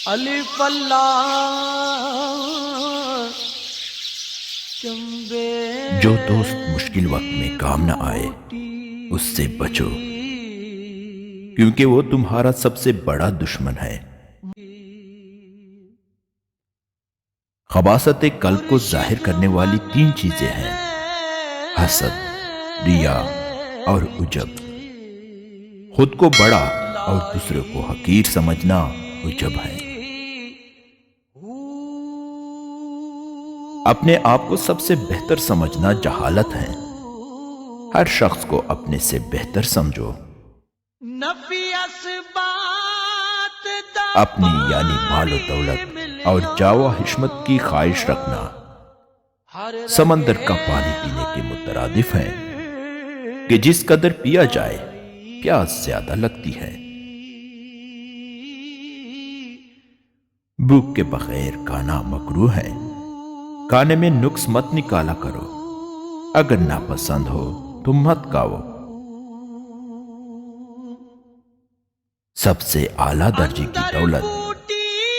الف اللہ جو دوست مشکل وقت میں کام نہ آئے اس سے بچو، کیونکہ وہ تمہارا سب سے بڑا دشمن ہے۔ خباثت قلب کو ظاہر کرنے والی 3 چیزیں ہیں: حسد، ریا اور عجب۔ خود کو بڑا اور دوسرے کو حقیر سمجھنا عجب ہے۔ اپنے آپ کو سب سے بہتر سمجھنا جہالت ہے۔ ہر شخص کو اپنے سے بہتر سمجھو۔ اپنی یعنی مال و دولت اور جاہ و حشمت کی خواہش رکھنا سمندر کا پانی پینے کے مترادف ہے کہ جس قدر پیا جائے پیاس زیادہ لگتی ہے۔ بھوک کے بغیر کھانا مکروہ ہے۔ کھانے میں نقص مت نکالا کرو، اگر ناپسند ہو تو مت کھاؤ۔ سب سے اعلیٰ درجے کی دولت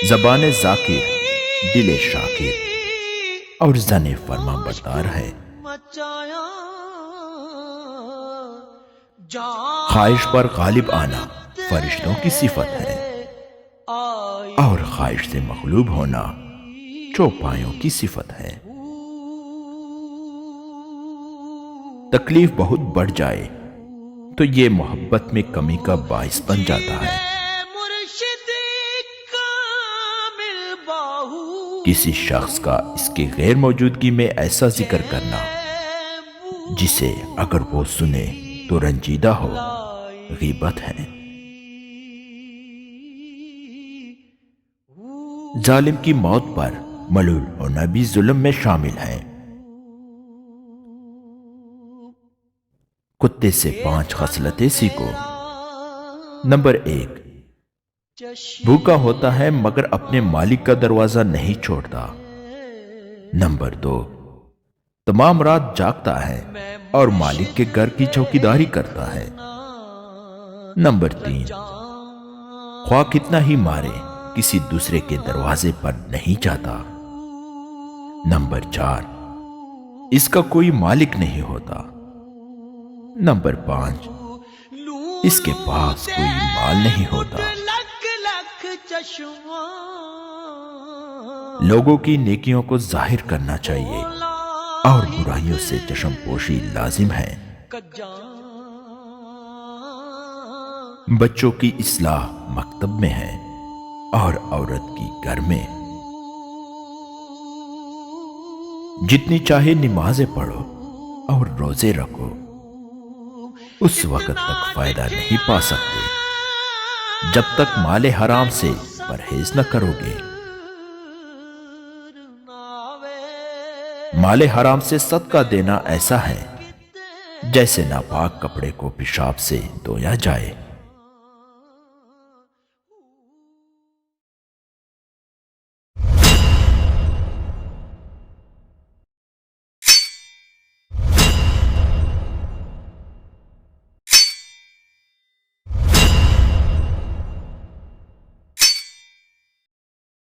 زبان ذاکر، دل شاکر اور زن فرما بردار ہے۔ خواہش پر غالب آنا فرشتوں کی صفت ہے، اور خواہش سے مغلوب ہونا چوپایوں کی صفت ہے۔ تکلیف بہت بڑھ جائے تو یہ محبت میں کمی کا باعث بن جاتا ہے۔ کسی شخص کا اس کے غیر موجودگی میں ایسا ذکر کرنا جسے اگر وہ سنے تو رنجیدہ ہو، غیبت ہے۔ ظالم کی موت پر ملول ہونا بھی ظلم میں شامل ہے۔ کتے سے 5 خصلتیں سیکھو۔ نمبر 1، بھوکا ہوتا ہے مگر اپنے مالک کا دروازہ نہیں چھوڑتا۔ نمبر 2، تمام رات جاگتا ہے اور مالک کے گھر کی چوکیداری کرتا ہے۔ نمبر 3، خواہ کتنا ہی مارے کسی دوسرے کے دروازے پر نہیں جاتا۔ نمبر 4، اس کا کوئی مالک نہیں ہوتا۔ نمبر 5، اس کے پاس کوئی مال نہیں ہوتا۔ لوگوں کی نیکیوں کو ظاہر کرنا چاہیے اور برائیوں سے چشم پوشی لازم ہے۔ بچوں کی اصلاح مکتب میں ہے اور عورت کی گھر میں۔ جتنی چاہے نمازیں پڑھو اور روزے رکھو، اس وقت تک فائدہ نہیں پا سکتے جب تک مال حرام سے پرہیز نہ کرو گے۔ مال حرام سے صدقہ دینا ایسا ہے جیسے ناپاک کپڑے کو پیشاب سے دھویا جائے۔